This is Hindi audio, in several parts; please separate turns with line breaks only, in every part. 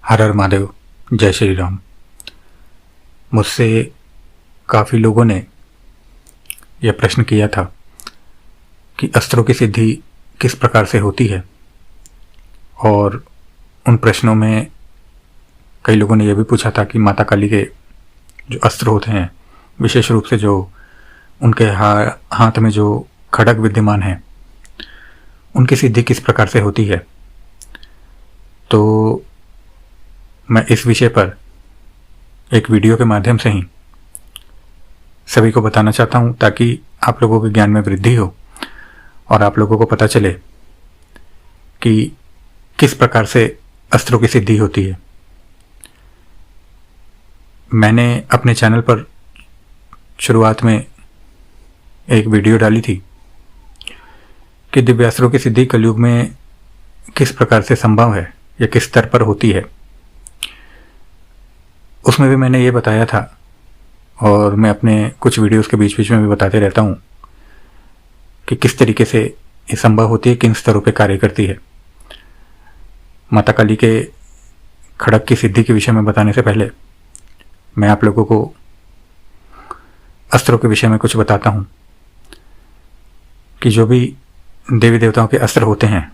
हर हर महादेव, जय श्री राम। मुझसे काफ़ी लोगों ने यह प्रश्न किया था कि अस्त्रों की सिद्धि किस प्रकार से होती है, और उन प्रश्नों में कई लोगों ने यह भी पूछा था कि माता काली के जो अस्त्र होते हैं, विशेष रूप से जो उनके हाथ में जो खड्ग विद्यमान है, उनकी सिद्धि किस प्रकार से होती है। तो मैं इस विषय पर एक वीडियो के माध्यम से ही सभी को बताना चाहता हूँ, ताकि आप लोगों के ज्ञान में वृद्धि हो और आप लोगों को पता चले कि किस प्रकार से अस्त्रों की सिद्धि होती है। मैंने अपने चैनल पर शुरुआत में एक वीडियो डाली थी कि दिव्यास्त्रों की सिद्धि कलयुग में किस प्रकार से संभव है या किस स्तर पर होती है। उसमें भी मैंने ये बताया था, और मैं अपने कुछ वीडियोस के बीच बीच में भी बताते रहता हूँ कि किस तरीके से ये संभव होती है, किन स्तरों पे कार्य करती है। माता काली के खड्ग की सिद्धि के विषय में बताने से पहले मैं आप लोगों को अस्त्रों के विषय में कुछ बताता हूँ कि जो भी देवी देवताओं के अस्त्र होते हैं,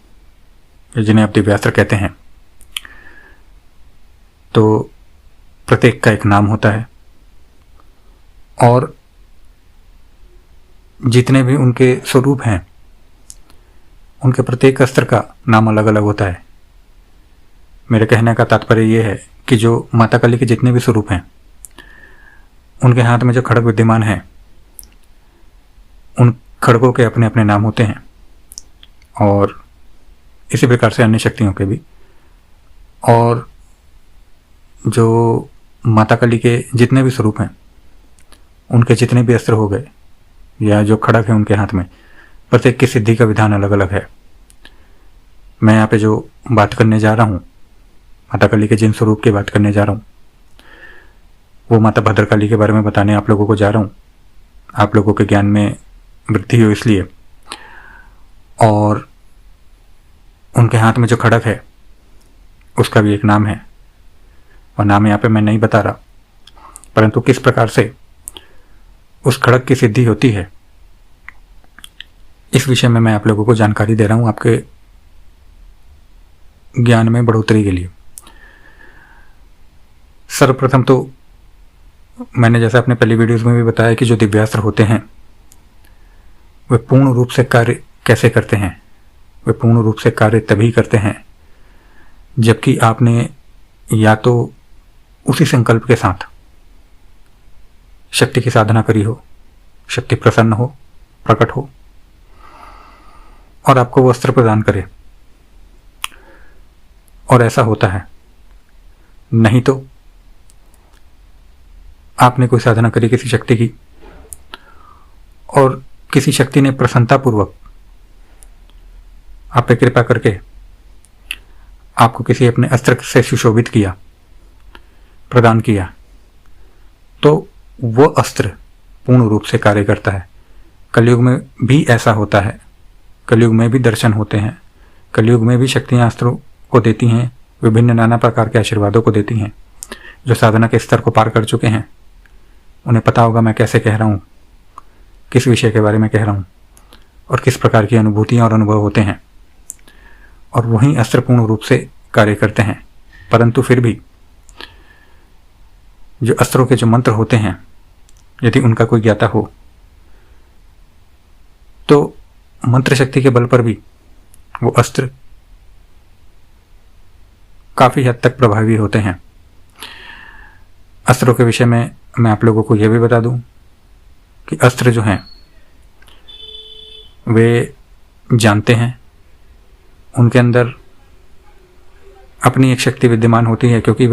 जिन्हें आप दिव्यास्त्र कहते हैं, तो प्रत्येक का एक नाम होता है, और जितने भी उनके स्वरूप हैं, उनके प्रत्येक अस्त्र का नाम अलग अलग होता है। मेरे कहने का तात्पर्य यह है कि जो माता काली के जितने भी स्वरूप हैं, उनके हाथ में जो खड्ग विद्यमान है, उन खड्गों के अपने अपने नाम होते हैं, और इसी प्रकार से अन्य शक्तियों के भी। और जो माता काली के जितने भी स्वरूप हैं, उनके जितने भी अस्त्र हो गए या जो खड्ग है उनके हाथ में, प्रत्येक की सिद्धि का विधान अलग अलग है। मैं यहाँ पे जो बात करने जा रहा हूँ, माता काली के जिन स्वरूप की बात करने जा रहा हूँ, वो माता भद्रकाली के बारे में बताने आप लोगों को जा रहा हूँ। आप लोगों के ज्ञान में वृद्धि हो इसलिए। और उनके हाथ में जो खड्ग है उसका भी एक नाम है, और नाम यहाँ पे मैं नहीं बता रहा, परंतु किस प्रकार से उस खड्ग की सिद्धि होती है, इस विषय में मैं आप लोगों को जानकारी दे रहा हूँ, आपके ज्ञान में बढ़ोतरी के लिए। सर्वप्रथम तो मैंने जैसा अपने पहली वीडियोस में भी बताया कि जो दिव्यास्त्र होते हैं वे पूर्ण रूप से कार्य कैसे करते हैं। वे पूर्ण रूप से कार्य तभी करते हैं जबकि आपने या तो उसी संकल्प के साथ शक्ति की साधना करी हो, शक्ति प्रसन्न हो, प्रकट हो, और आपको वो अस्त्र प्रदान करे, और ऐसा होता है। नहीं तो आपने कोई साधना करी किसी शक्ति की, और किसी शक्ति ने प्रसन्नतापूर्वक आप पे कृपा करके आपको किसी अपने अस्त्र से सुशोभित किया, प्रदान किया, तो वो अस्त्र पूर्ण रूप से कार्य करता है। कलयुग में भी ऐसा होता है। कलयुग में भी दर्शन होते हैं। कलयुग में भी शक्तियाँ अस्त्रों को देती हैं, विभिन्न नाना प्रकार के आशीर्वादों को देती हैं। जो साधना के स्तर को पार कर चुके हैं उन्हें पता होगा मैं कैसे कह रहा हूँ, किस विषय के बारे में कह रहा हूँ, और किस प्रकार की अनुभूतियाँ और अनुभव होते हैं, और वही अस्त्र पूर्ण रूप से कार्य करते हैं। परंतु फिर भी जो अस्त्रों के जो मंत्र होते हैं, यदि उनका कोई ज्ञाता हो तो मंत्र शक्ति के बल पर भी वो अस्त्र काफी हद तक प्रभावी होते हैं। अस्त्रों के विषय में मैं आप लोगों को यह भी बता दूं कि अस्त्र जो हैं वे जानते हैं, उनके अंदर अपनी एक शक्ति विद्यमान होती है, क्योंकि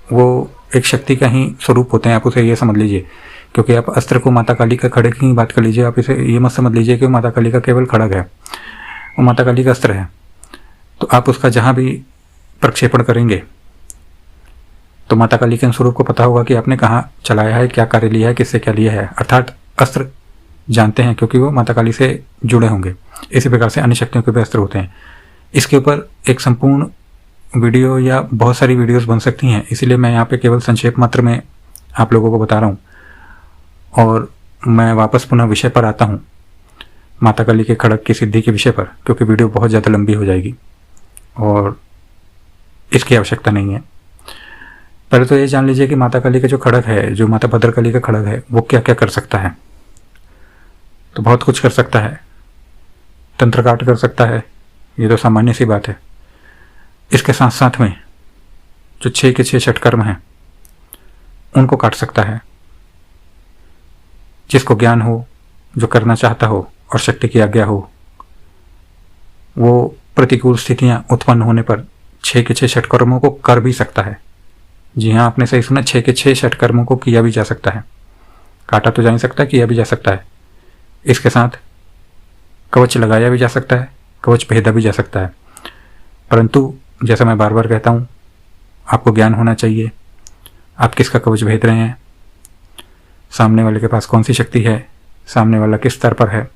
वो एक शक्ति का ही स्वरूप होते हैं। आप उसे ये समझ लीजिए, क्योंकि आप अस्त्र को माता काली का खड्ग की बात कर लीजिए, आप इसे ये मत समझ लीजिए कि माता काली का केवल खड्ग है, वो माता काली का अस्त्र है। तो आप उसका जहां भी प्रक्षेपण करेंगे तो माता काली के स्वरूप को पता होगा कि आपने कहाँ चलाया है, क्या कार्य लिया है, किससे क्या लिया है। अर्थात अस्त्र जानते हैं क्योंकि वो माता काली से जुड़े होंगे। इसी प्रकार से अन्य शक्तियों के भी अस्त्र होते हैं। इसके ऊपर एक संपूर्ण वीडियो या बहुत सारी वीडियोस बन सकती हैं, इसीलिए मैं यहाँ पे केवल संक्षेप मात्र में आप लोगों को बता रहा हूँ। और मैं वापस पुनः विषय पर आता हूँ, माता काली के खड़ग की सिद्धि के विषय पर, क्योंकि वीडियो बहुत ज़्यादा लंबी हो जाएगी और इसकी आवश्यकता नहीं है। पहले तो ये जान लीजिए कि माता काली का जो खड़ग है, जो माता भद्रकाली का खड़ग है, वो क्या क्या कर सकता है। तो बहुत कुछ कर सकता है। तंत्र काट कर सकता है, ये तो सामान्य सी बात है। इसके साथ साथ में जो 6 के 6 षटकर्म हैं उनको काट सकता है। जिसको ज्ञान हो, जो करना चाहता हो और शक्ति की आज्ञा हो, वो प्रतिकूल स्थितियां उत्पन्न होने पर 6 के 6 षटकर्मों को कर भी सकता है। जी हाँ, आपने सही सुना, 6 के 6 षटकर्मों को किया भी जा सकता है। काटा तो जा नहीं सकता, किया भी जा सकता है। इसके साथ कवच लगाया भी जा सकता है, कवच भेदा भी जा सकता है। परंतु जैसा मैं बार बार कहता हूँ, आपको ज्ञान होना चाहिए। आप किसका कवच भेद रहे हैं, सामने वाले के पास कौन सी शक्ति है, सामने वाला किस स्तर पर है,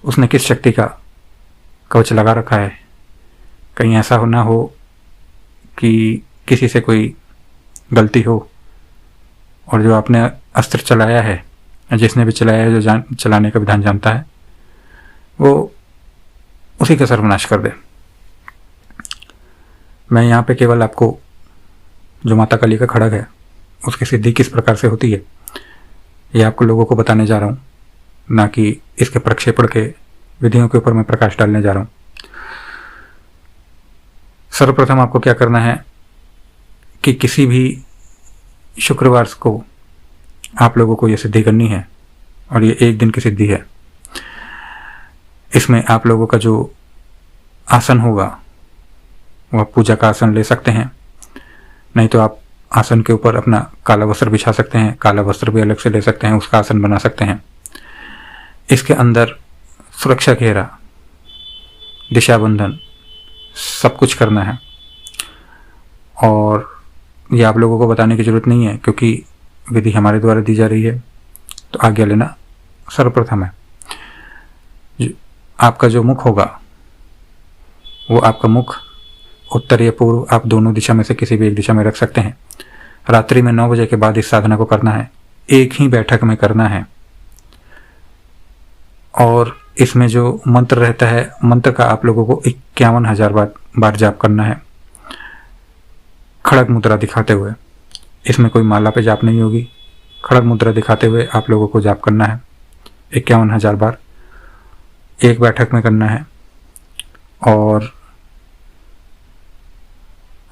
उसने किस शक्ति का कवच लगा रखा है। कहीं ऐसा ना हो कि किसी से कोई गलती हो और जो आपने अस्त्र चलाया है, जिसने भी चलाया है, जो चलाने का विधान जानता है, वो उसी का सर्वनाश कर दे। मैं यहाँ पे केवल आपको जो माता काली का खड़ग है उसकी सिद्धि किस प्रकार से होती है ये आपको लोगों को बताने जा रहा हूँ, ना कि इसके प्रक्षेपण के विधियों के ऊपर मैं प्रकाश डालने जा रहा हूँ। सर्वप्रथम आपको क्या करना है कि किसी भी शुक्रवार को आप लोगों को यह सिद्धि करनी है, और ये 1 दिन की सिद्धि है। इसमें आप लोगों का जो आसन होगा वह पूजा का आसन ले सकते हैं, नहीं तो आप आसन के ऊपर अपना काला वस्त्र बिछा सकते हैं। काला वस्त्र भी अलग से ले सकते हैं, उसका आसन बना सकते हैं। इसके अंदर सुरक्षा घेरा, दिशा बंधन, सब कुछ करना है। और ये आप लोगों को बताने की जरूरत नहीं है, क्योंकि विधि हमारे द्वारा दी जा रही है, तो आज्ञा लेना सर्वप्रथम है। आपका जो मुख होगा वो आपका मुख उत्तर या पूर्व, आप दोनों दिशा में से किसी भी एक दिशा में रख सकते हैं। रात्रि में 9 बजे के बाद इस साधना को करना है, एक ही बैठक में करना है। और इसमें जो मंत्र रहता है, मंत्र का आप लोगों को 51,000 बार जाप करना है, खड़ग मुद्रा दिखाते हुए। इसमें कोई माला पे जाप नहीं होगी, खड़ग मुद्रा दिखाते हुए आप लोगों को जाप करना है 51,000 बार, एक बैठक में करना है। और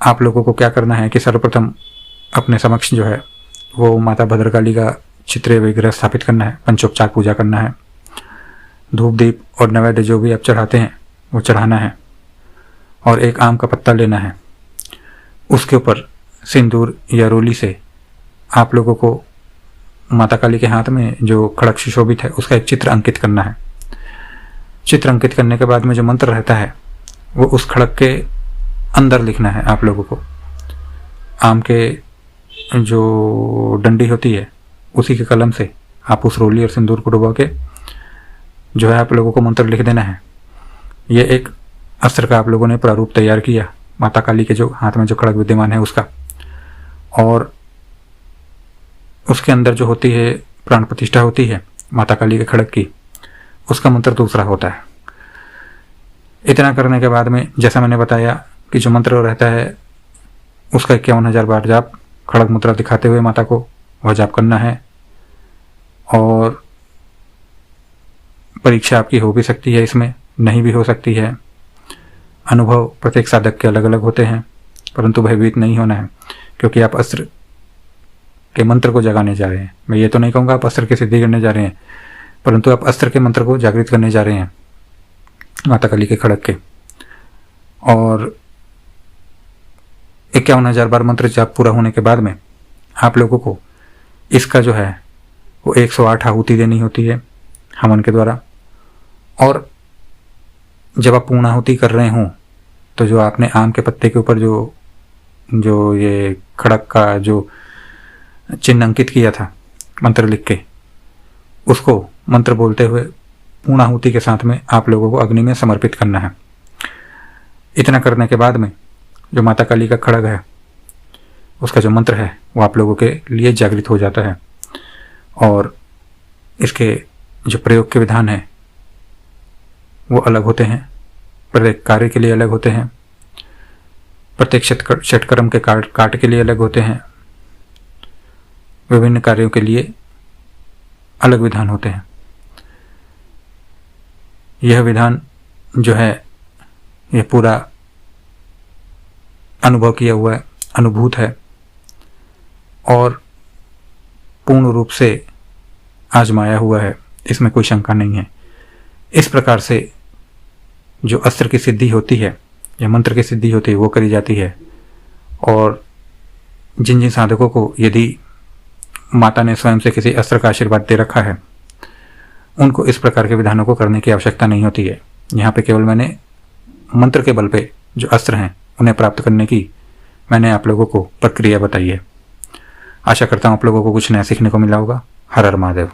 आप लोगों को क्या करना है कि सर्वप्रथम अपने समक्ष जो है वो माता भद्रकाली का चित्र विग्रह स्थापित करना है, पंचोपचार पूजा करना है, धूप दीप और नैवेद्य जो भी आप चढ़ाते हैं वो चढ़ाना है। और एक आम का पत्ता लेना है, उसके ऊपर सिंदूर या रोली से आप लोगों को माता काली के हाथ में जो खड़ग सुशोभित है उसका एक चित्र अंकित करना है। चित्र अंकित करने के बाद में जो मंत्र रहता है वो उस खड़ग के अंदर लिखना है आप लोगों को। आम के जो डंडी होती है उसी के कलम से आप उस रोली और सिंदूर को डुबा के जो है आप लोगों को मंत्र लिख देना है। ये एक अस्त्र का आप लोगों ने प्रारूप तैयार किया माता काली के जो हाथ में जो खड़ग विद्यमान है उसका। और उसके अंदर जो होती है प्राण प्रतिष्ठा होती है माता काली के खड़ग की, उसका मंत्र दूसरा होता है। इतना करने के बाद में जैसा मैंने बताया कि जो मंत्र रहता है उसका 51,000 बार जाप खड़ग मुद्रा दिखाते हुए माता को वह जाप करना है। और परीक्षा आपकी हो भी सकती है, इसमें नहीं भी हो सकती है। अनुभव प्रत्येक साधक के अलग अलग होते हैं, परंतु भयभीत नहीं होना है, क्योंकि आप अस्त्र के मंत्र को जगाने जा रहे हैं। मैं ये तो नहीं कहूँगा आप अस्त्र की सिद्धि करने जा रहे हैं, परंतु आप अस्त्र के मंत्र को जागृत करने जा रहे हैं माता काली के खड़ग के। और 51,000 बार मंत्र जाप पूरा होने के बाद में आप लोगों को इसका जो है वो 108 आहुति देनी होती है हवन के द्वारा। और जब आप पूर्ण आहुति कर रहे हों तो जो आपने आम के पत्ते के ऊपर जो ये खड़ग का जो चिन्ह अंकित किया था मंत्र लिख के, उसको मंत्र बोलते हुए पूर्ण आहुति के साथ में आप लोगों को अग्नि में समर्पित करना है। इतना करने के बाद में जो माता काली का खड़ग है, उसका जो मंत्र है वो आप लोगों के लिए जागृत हो जाता है। और इसके जो प्रयोग के विधान है वो अलग होते हैं, प्रत्येक कार्य के लिए अलग होते हैं, प्रत्येक षटकर्म के काट के लिए अलग होते हैं, विभिन्न कार्यों के लिए अलग विधान होते हैं। यह विधान जो है यह पूरा अनुभव किया हुआ है, अनुभूत है और पूर्ण रूप से आजमाया हुआ है, इसमें कोई शंका नहीं है। इस प्रकार से जो अस्त्र की सिद्धि होती है या मंत्र की सिद्धि होती है वो करी जाती है। और जिन जिन साधकों को यदि माता ने स्वयं से किसी अस्त्र का आशीर्वाद दे रखा है, उनको इस प्रकार के विधानों को करने की आवश्यकता नहीं होती है। यहाँ पे केवल मैंने मंत्र के बल पे जो अस्त्र हैं उन्हें प्राप्त करने की मैंने आप लोगों को प्रक्रिया बताई है। आशा करता हूँ आप लोगों को कुछ नया सीखने को मिला होगा। हर हर महादेव।